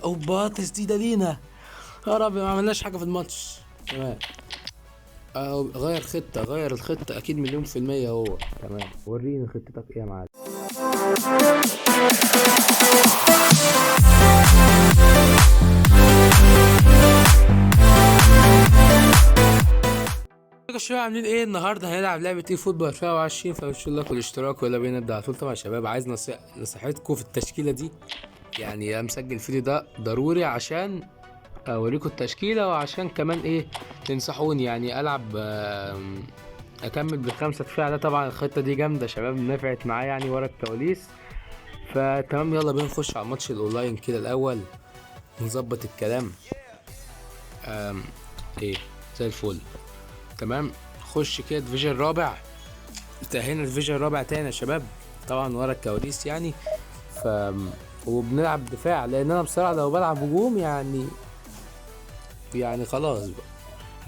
اوبا تسديده لينا. يا رب ما عملناش حاجه في الماتش. تمام. غير الخطه اكيد مليون في المية هو. تمام وريني خطتك ايه يا معلم. شوية عاملين ايه النهارده؟ هنلعب لعبة ايه فوتبول 2020. فمش لكم الاشتراك ولا بينا نبدا على طول. طبعا يا شباب عايز نصيحتكم في التشكيلة دي. يعني مسجل الفيديو ده ضروري عشان اوريكم التشكيلة، وعشان كمان ايه تنصحوني يعني العب اكمل بالخمسة دفاع ده. طبعا الخطة دي جامدة يا شباب، نفعت معايا يعني ورا الكواليس. فتمام يلا بينا نخش على الماتش الاونلاين كده الاول نظبط الكلام. ايه زي الفل. تمام خش كده ديفيجن رابع. تأهلنا الديفيجن رابع تاني يا شباب، طبعا ورا الكواليس يعني. ف وبنلعب دفاع لان انا بصراحه لو بلعب هجوم يعني خلاص بقى.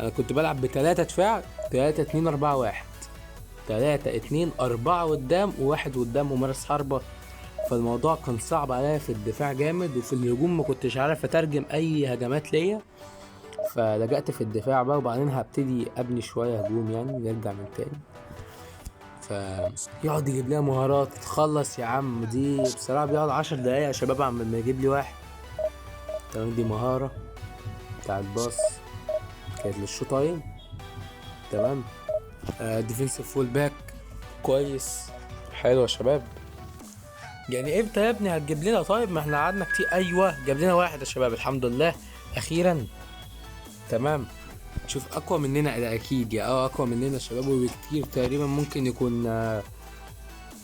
انا كنت بلعب بتلاتة دفاع، 3-2-4-1، 3-2-4 قدام وواحد قدام ومارس حربة. فالموضوع كان صعب عليا في الدفاع جامد، وفي الهجوم ما كنتش عارف اترجم اي هجمات ليا. فلجأت في الدفاع بقى، وبعدين هبتدي ابني شويه هجوم يعني نرجع من تاني. فيقعد يجيب لها مهارات تخلص يا عم. دي بصراحه بيقعد 10 دقايق يا شباب عم ما يجيب لي واحد. تمام دي مهاره بتاع الباص كانت للشو تايم. تمام ديفنسيف فول باك كويس حلو يا شباب. يعني امتى يا ابني هتجيب لنا؟ طيب ما احنا قعدنا كتير. ايوه جاب لنا واحد يا شباب الحمد لله اخيرا. تمام شوف اقوى مننا ده اكيد يا اقوى مننا يا شباب وبكتير. تقريبا ممكن يكون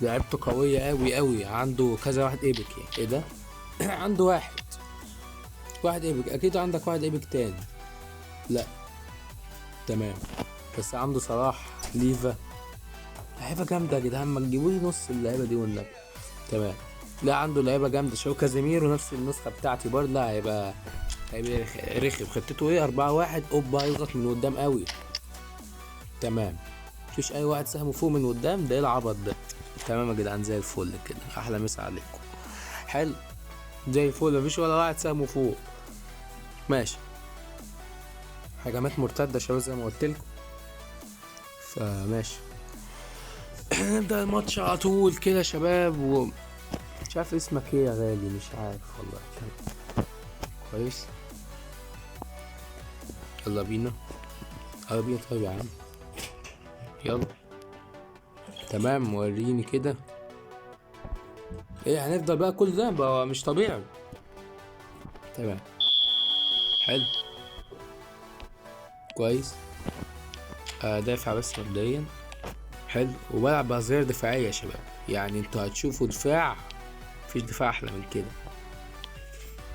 لعبته قويه قوي قوي. عنده كذا واحد ايبك يعني. ايه ده؟ عنده واحد ايبك. اكيد عندك واحد ايبك تاني. لا تمام بس عنده صلاح ليفا. لعيبه جامده يا جدعان، ما تجيبولي نص اللعيبه دي والنبي. تمام لا عنده لعيبه جامده. شو كازيميرو نفس النسخه بتاعتي برضه. لا هيبقى رخم. خطته ايه 4-1. اوبا يضغط من قدام قوي. تمام مفيش اي واحد سهمه فوق من قدام. ده ايه العبط ده؟ تمام يا جدعان زي الفل كده. احلى مسا عليكم. حلو زي الفل مفيش ولا واحد سهمه فوق. ماشي هجمات مرتده يا شباب زي ما قلت لكم. فماشي نبدأ الماتش على طول كده يا شباب. مش عارف اسمك ايه يا غالي، مش عارف والله. كويس يلا بينا. يلا بينا طيب يا عم يلا. تمام وريني كده. ايه هنفضل بقى كل ده بقى مش طبيعي. تمام حلو كويس. دافع بس مبدئيا. حلو وبلعب بأظهرة دفاعية يا شباب. يعني انتوا هتشوفوا دفاع مفيش دفاع احلى من كده.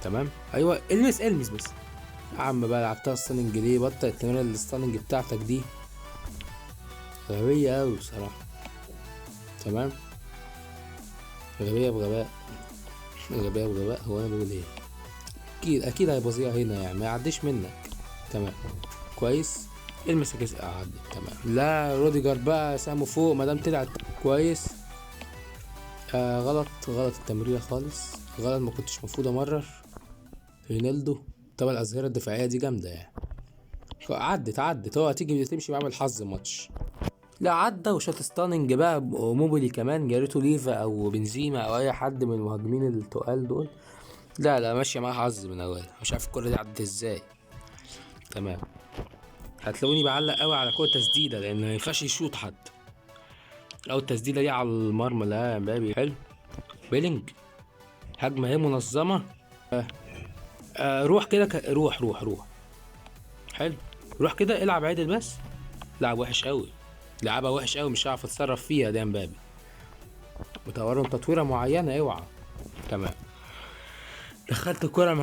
تمام ايوه المس بس يا عم بقى. لعبتها ستاننج ليه؟ بطل التمرين الستاننج بتاعتك دي غبية اوي بصراحة. تمام غبية بغباء. غبية بغباء. هو انا بقول ايه؟ اكيد هيبظيها هنا يعني ما يعديش منك. تمام كويس. المس عدي. تمام لا روديجر بقى سامه فوق مادام طلعت كويس. غلط التمريرة خالص غلط. ما كنتش مفروض امرر. رينالدو. طبعا الأظهرة الدفاعية دي جامدة يعني. عدت هو هتيجي تمشي معاه بالحظ الماتش. لا عدى وشات ستاننج بقى وموبيلي كمان. جاريتو ليفا او بنزيما او اي حد من المهاجمين التقال دول. لا ماشية معاه حظ من اولها. مش عارف الكرة دي عدت ازاي. تمام هتلاقوني بعلق قوي على كرة تسديدة لان ما ينفعش يشوط حد. او التسديدة دي على المرمى. لا يا بابي حلو. بيلينج هجمة هي منظمة. روح كده روح حلو. روح كده العب عادل بس. لعب وحش قوي. لعبها وحش قوي مش هعرف اتصرف فيها ده مبابي. مطورهم تطويره معينه اوعى. تمام دخلت الكرة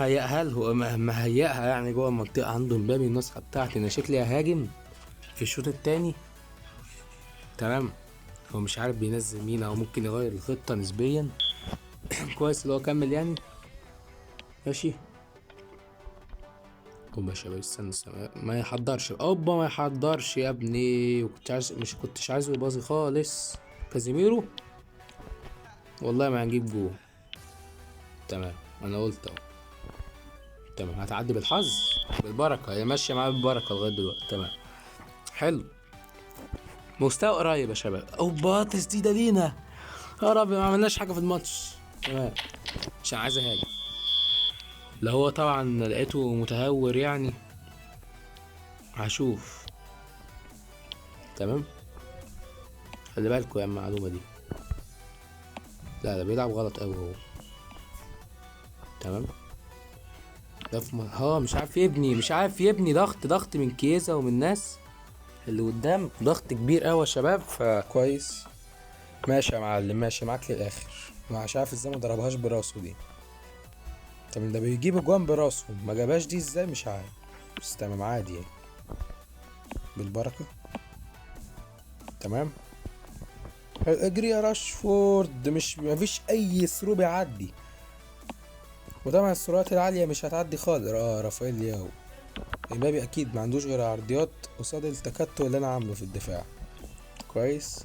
مهيئها يعني جوه المنطقة عنده مبابي. النسخة بتاعتي انا شكلي هاجم في الشوط التاني. تمام هو مش عارف بينزل مين او ممكن يغير الخطة نسبيا. كويس اللي هو كمل يعني. ماشي اوبا يا شباب استنى ما يحضرش. اوبا ما يحضرش يا ابني. مش كنتش عايزه يباظي خالص. كازيميرو والله ما هنجيب جول. تمام انا قلت اهو. تمام، هتعدي بالحظ بالبركة، هي ماشية معايا بالبركة لغاية دلوقتي. تمام، حلو، مستوى قريب يا شباب. اوبا تسديدة لينا، يا رب ما عملناش حاجة في الماتش. تمام، عشان عايز اهاجم. اللي هو طبعا لقيته متهور يعني، هشوف. تمام، خلي بالكوا يا المعلومة دي. لا ده بيلعب غلط اوي هو. تمام، ده في مش عارف يبني ضغط من كيزا ومن الناس اللي قدام، ضغط كبير اوي يا شباب. فكويس، ماشي يا معلم، ماشي معاك للاخر. مش عارف ازاي ما ضربهاش براسه دي. طب ده بيجيب اجوان براسه، ما جابهاش دي ازاي مش عارف، بس تمام عادي يعني، بالبركة. تمام، اجري يا راشفورد، مش مفيش اي ثرو بيعدي، وطبعا السرعات العالية مش هتعدي خالص. رافائيل لياو، امبابي اكيد ما عندوش غير عرضيات قصاد التكتل اللي انا عامله في الدفاع. كويس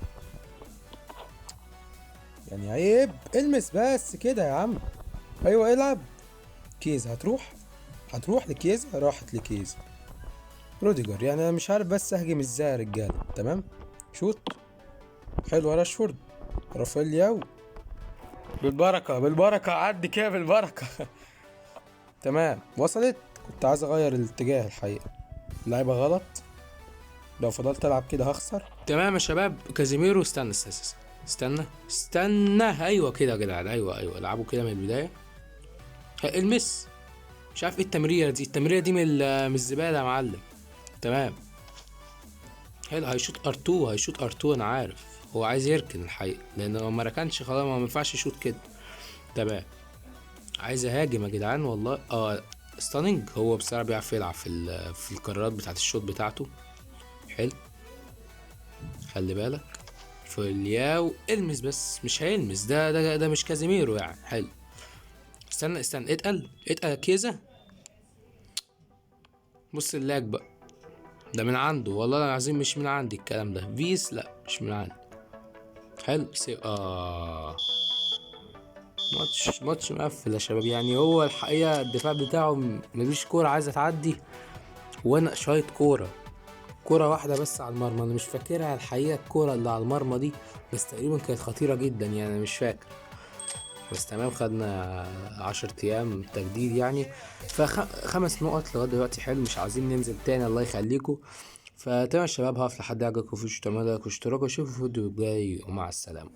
يعني، عيب المس بس كده يا عم. ايوه العب. كيز هتروح لكيز، راحت لكيز. روديجر يعني انا مش عارف بس اهجم ازاي يا رجاله. تمام، شوت حلو راشفورد. رافائيل لياو، بالبركه عدي كده بالبركه. تمام وصلت. كنت عايز اغير الاتجاه الحقيقه، لعبه غلط، لو فضلت العب كده هخسر. تمام يا شباب، كازيميرو استنى. ايوه كده يا جدعان، ايوه العبوا كده من البدايه. المس، مش عارف ايه التمريره دي من الزباله يا معلم. تمام، حلو، هيشوط ار2 انا عارف هو عايز يركن الحقيقه، لان لو ما ركنش خلاص ما ينفعش يشوط كده. تمام، عايز اهاجم يا جدعان والله. ستانينج، هو بصراحه بيعرف يلعب في القرارات بتاعت الشوط بتاعته. حلو، خلي بالك فولياو، المس بس مش هيلمس، ده مش كازيميرو يعني. حلو، استنى اتقل كيزا. بص اللاج بقى، ده من عنده والله العظيم، مش من عندي الكلام ده. فيس لا مش من عندي. حلو ماتش مقفل يا شباب يعني. هو الحقيقة الدفاع بتاعه مفيش كورة عايزة تعدي، وانا شايط كورة واحدة بس على المرمى. انا مش فاكرها الحقيقة الكورة اللي على المرمى دي، بس تقريبا كانت خطيرة جدا يعني، انا مش فاكر. بس تمام، خدنا 10 ايام تجديد يعني، ف5 نقط لغايه دلوقتي. حلو، مش عايزين ننزل تاني الله يخليكم. فتمام يا شباب، هقف لحد يعجبكم في اشتراك واشوفوا الفيديو الجاي، ومع السلامه.